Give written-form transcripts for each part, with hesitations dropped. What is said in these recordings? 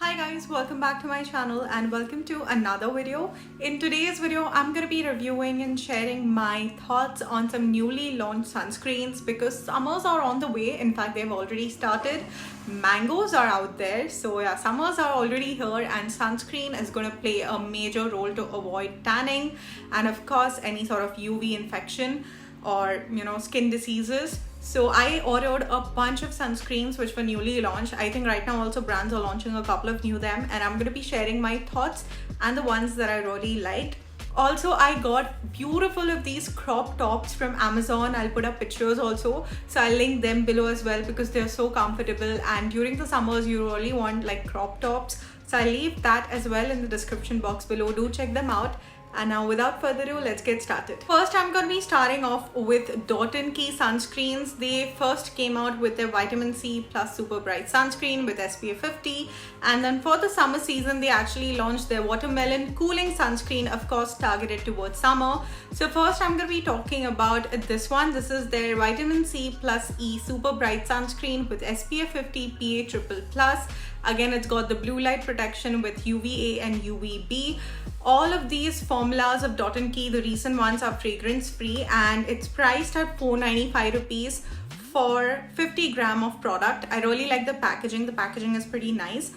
Hi guys, welcome back to my channel and welcome to another video. In today's video, I'm going to be reviewing and sharing my thoughts on some newly launched sunscreens because summers are on the way. In fact, they've already started. Mangoes are out there. So yeah, summers are already here and sunscreen is going to play a major role to avoid tanning and of course any sort of UV infection or skin diseases. So I ordered a bunch of sunscreens which were newly launched. I think right now also brands are launching a couple of new them and I'm going to be sharing my thoughts and the ones that I really liked. Also, I got beautiful of these crop tops from Amazon. I'll put up pictures also. So I'll link them below as well because they're so comfortable and during the summers you really want like crop tops. So I'll leave that as well in the description box below. Do check them out. And now without further ado, let's get started. First, I'm going to be starting off with Detan sunscreens. They first came out with their vitamin C plus super bright sunscreen with SPF 50. And then for the summer season, they actually launched their watermelon cooling sunscreen, of course, targeted towards summer. So first, I'm going to be talking about this one. This is their vitamin C plus E super bright sunscreen with SPF 50 PA triple plus. Again, it's got the blue light protection with UVA and UVB. All of these formulas of Detan, the recent ones, are fragrance free and it's priced at 495 rupees for 50 gram of product. I really like the packaging. The packaging is pretty nice.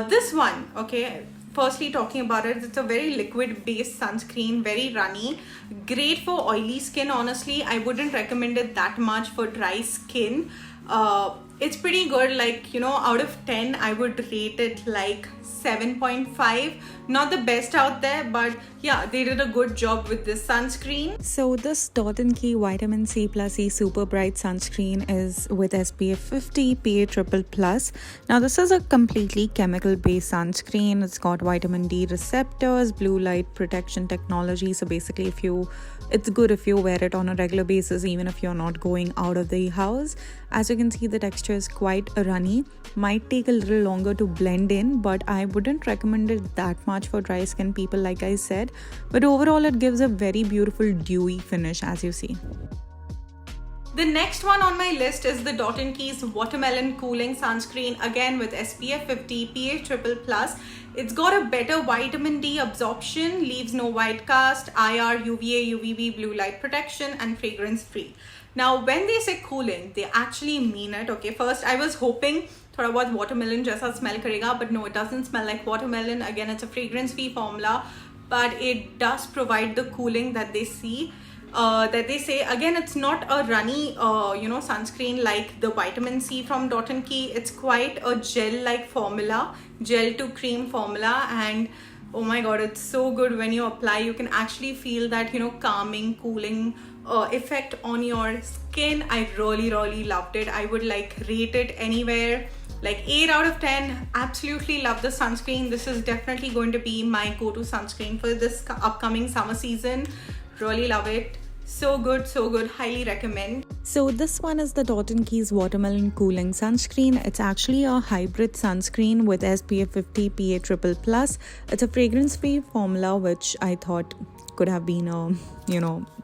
This one, okay, firstly talking about it, it's a very liquid based sunscreen, very runny, great for oily skin. Honestly, I wouldn't recommend it that much for dry skin. It's pretty good, like out of 10 I would rate it like 7.5. Not the best out there, but yeah, they did a good job with this sunscreen. So this Detan vitamin C plus E super bright sunscreen is with SPF 50 PA triple plus. Now this is a completely chemical based sunscreen. It's got vitamin D receptors, blue light protection technology. So basically it's good if you wear it on a regular basis, even if you're not going out of the house. As you can see, the texture is quite runny. Might take a little longer to blend in, but I wouldn't recommend it that much for dry skin people, like I said. But overall, it gives a very beautiful dewy finish, as you see. The next one on my list is the Detan watermelon cooling sunscreen, again with SPF 50 PA triple plus. It's got a better vitamin D absorption, leaves no white cast, IR, UVA, UVB, blue light protection and fragrance free. Now when they say cooling, they actually mean it. Okay, first I was hoping thoda bahut watermelon jaisa smell karega, but no, it doesn't smell like watermelon. Again, it's a fragrance free formula, but it does provide the cooling that they see. That they say. Again, it's not a runny sunscreen like the vitamin C from Detan. It's quite a gel like formula, gel to cream formula, and oh my god, it's so good. When you apply, you can actually feel that calming, cooling effect on your skin. I really loved it. I would like rate it anywhere like 8 out of 10. Absolutely love the sunscreen. This is definitely going to be my go-to sunscreen for this upcoming summer season. Really love it. So good, highly recommend. So this one is the Detan watermelon cooling sunscreen. It's actually a hybrid sunscreen with SPF 50 PA triple plus. It's a fragrance free formula, which I thought could have been a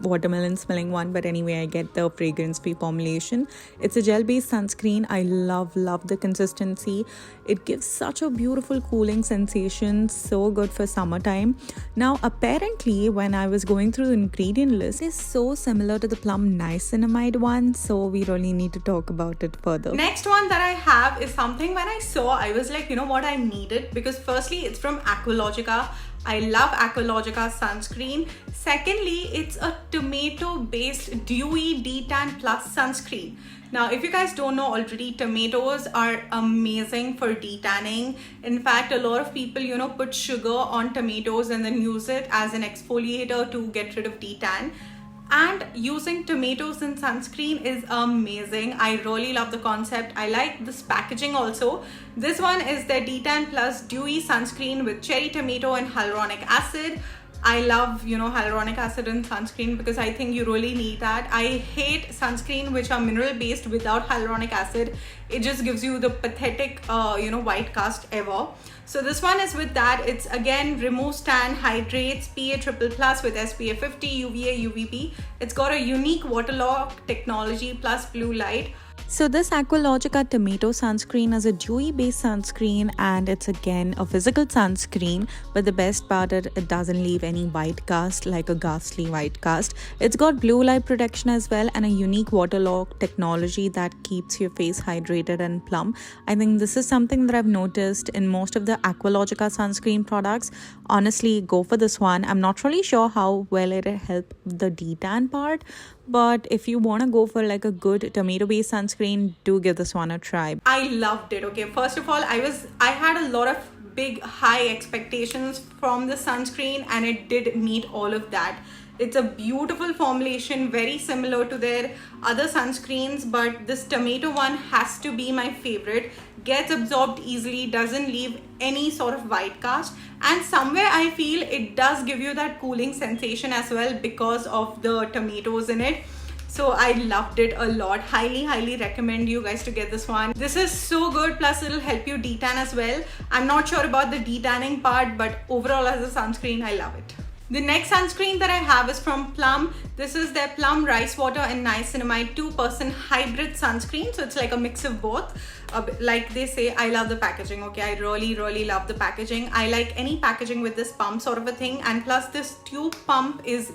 watermelon smelling one, but anyway, I get the fragrance free formulation. It's a gel based sunscreen. I love the consistency. It gives such a beautiful cooling sensation, so good for summertime. Now apparently when I was going through the ingredient list, it's so similar to the Plum Niacinamide one, so we really need to talk about it further. Next one that I have is something when I saw, I was like, what, I need it because firstly it's from Aqualogica. I love Aqualogica sunscreen. Secondly, it's a tomato based dewy Detan plus sunscreen. Now, if you guys don't know already, tomatoes are amazing for detanning. In fact, a lot of people, put sugar on tomatoes and then use it as an exfoliator to get rid of detan. And using tomatoes in sunscreen is amazing. I really love the concept. I like this packaging also. This one is the Detan Plus Dewy Sunscreen with cherry tomato and hyaluronic acid. I love, hyaluronic acid in sunscreen because I think you really need that. I hate sunscreen which are mineral based without hyaluronic acid. It just gives you the pathetic, white cast ever. So this one is with that. It's again removes tan, hydrates, PA triple plus with SPF 50, UVA, UVB. It's got a unique water lock technology plus blue light. So this Aqualogica tomato sunscreen is a dewy based sunscreen, and it's again a physical sunscreen, but the best part is it doesn't leave any white cast like a ghastly white cast. It's got blue light protection as well and a unique WaterLock technology that keeps your face hydrated and plump. I think this is something that I've noticed in most of the Aqualogica sunscreen products. Honestly, go for this one. I'm not really sure how well it'll help the detan part, but if you want to go for like a good tomato based sunscreen, do give this one a try. I loved it. Okay, first of all, I had a lot of big high expectations from the sunscreen, and it did meet all of that. It's a beautiful formulation, very similar to their other sunscreens, but this tomato one has to be my favorite. Gets absorbed easily, doesn't leave any sort of white cast, and somewhere I feel it does give you that cooling sensation as well because of the tomatoes in it. So I loved it a lot. Highly recommend you guys to get this one. This is so good, plus it'll help you detan as well. I'm not sure about the detanning part, but overall as a sunscreen, I love it. The next sunscreen that I have is from Plum. This is their Plum Rice Water and Niacinamide 2% Hybrid Sunscreen. So it's like a mix of both. Like they say, I love the packaging. Okay, I really love the packaging. I like any packaging with this pump sort of a thing. And plus this tube pump is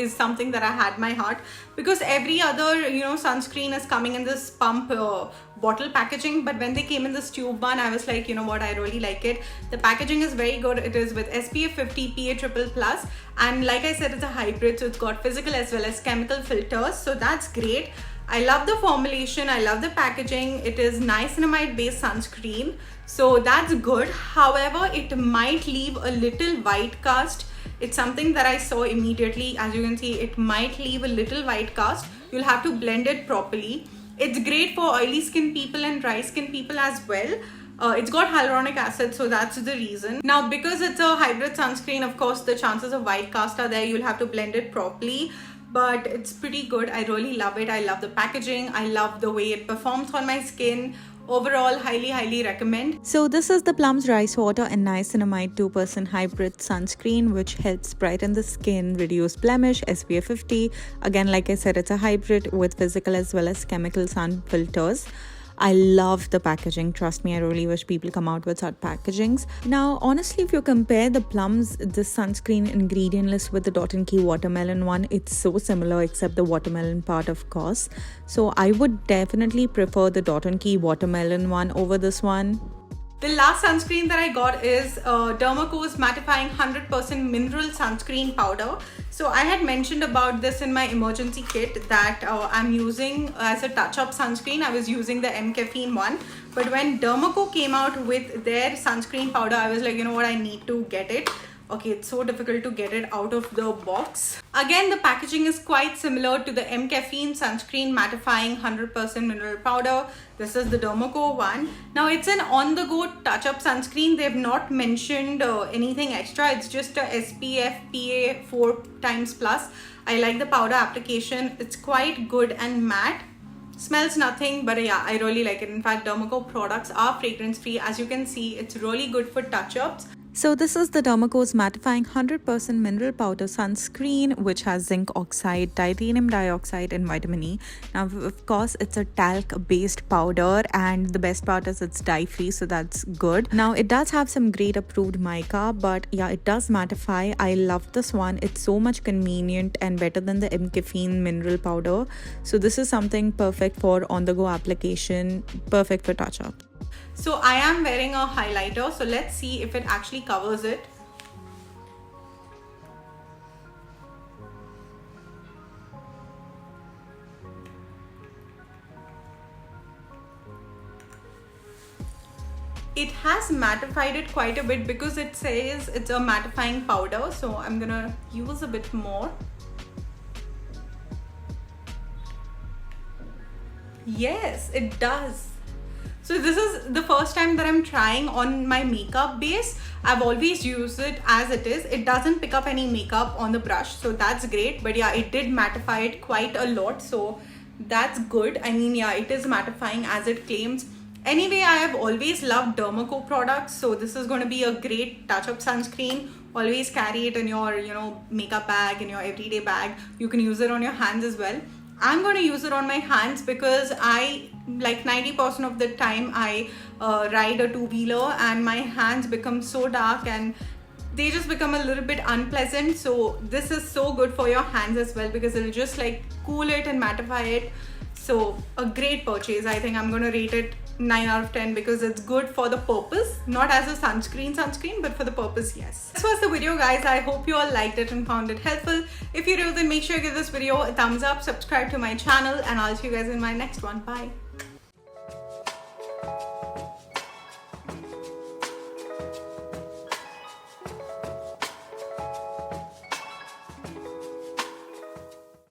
something that I had my heart, because every other sunscreen is coming in this pump bottle packaging, but when they came in this tube one, I was like, you know what, I really like it. The packaging is very good. It is with SPF 50 PA++, and like I said, it's a hybrid, so it's got physical as well as chemical filters, so that's great. I love the formulation, I love the packaging. It is niacinamide based sunscreen, so that's good. However, it might leave a little white cast. It's something that I saw immediately. As you can see, it might leave a little white cast. You'll have to blend it properly. It's great for oily skin people and dry skin people as well. It's got hyaluronic acid, so that's the reason. Now, because it's a hybrid sunscreen, of course, the chances of white cast are there. You'll have to blend it properly, but it's pretty good. I really love it. I love the packaging. I love the way it performs on my skin. Overall, highly recommend. So this is the Plum's Rice Water and Niacinamide 2% Hybrid Sunscreen, which helps brighten the skin, reduce blemish, SPF 50. Again, like I said, it's a hybrid with physical as well as chemical sun filters. I love the packaging. Trust me, I really wish people come out with such packagings. Now, honestly, if you compare the Plum's this sunscreen ingredient list with the Dot & Key watermelon one, it's so similar except the watermelon part, of course. So I would definitely prefer the Dot & Key watermelon one over this one. The last sunscreen that I got is Dermaco's Mattifying 100% Mineral Sunscreen Powder. So I had mentioned about this in my emergency kit that I'm using as a touch-up sunscreen. I was using the M-Caffeine one. But when Dermaco came out with their sunscreen powder, I was like, you know what, I need to get it. Okay, it's so difficult to get it out of the box. Again, the packaging is quite similar to the M-Caffeine Sunscreen Mattifying 100% Mineral Powder. This is the Dermaco one. Now, it's an on-the-go touch-up sunscreen. They've not mentioned anything extra. It's just a SPF PA 4x+. I like the powder application. It's quite good and matte. Smells nothing, but yeah, I really like it. In fact, Dermaco products are fragrance-free. As you can see, it's really good for touch-ups. So this is the Dermaco's Mattifying 100% Mineral Powder Sunscreen, which has zinc oxide, titanium dioxide and vitamin E. Now, of course, it's a talc-based powder, and the best part is it's dye-free, so that's good. Now, it does have some great approved mica, but yeah, it does mattify. I love this one. It's so much convenient and better than the M-Caffeine Mineral Powder. So this is something perfect for on-the-go application, perfect for touch-up. So I am wearing a highlighter, so let's see if it actually covers it. It has mattified it quite a bit because it says it's a mattifying powder, so I'm gonna use a bit more. Yes, it does. So this is the first time that I'm trying on my makeup base. I've always used it as it is. It doesn't pick up any makeup on the brush, so that's great. But yeah, it did mattify it quite a lot, so that's good. I mean, yeah, it is mattifying as it claims. Anyway, I have always loved Dermaco products, so this is going to be a great touch-up sunscreen. Always carry it in your, makeup bag, in your everyday bag. You can use it on your hands as well. I'm going to use it on my hands because I, like 90% of the time, I ride a two-wheeler and my hands become so dark and they just become a little bit unpleasant. So this is so good for your hands as well because it'll just like cool it and mattify it. So a great purchase. I think I'm going to rate it 9 out of 10 because it's good for the purpose, not as a sunscreen, but for the purpose, yes. This was the video, guys. I hope you all liked it and found it helpful. If you do, then make sure you give this video a thumbs up, subscribe to my channel, and I'll see you guys in my next one. Bye.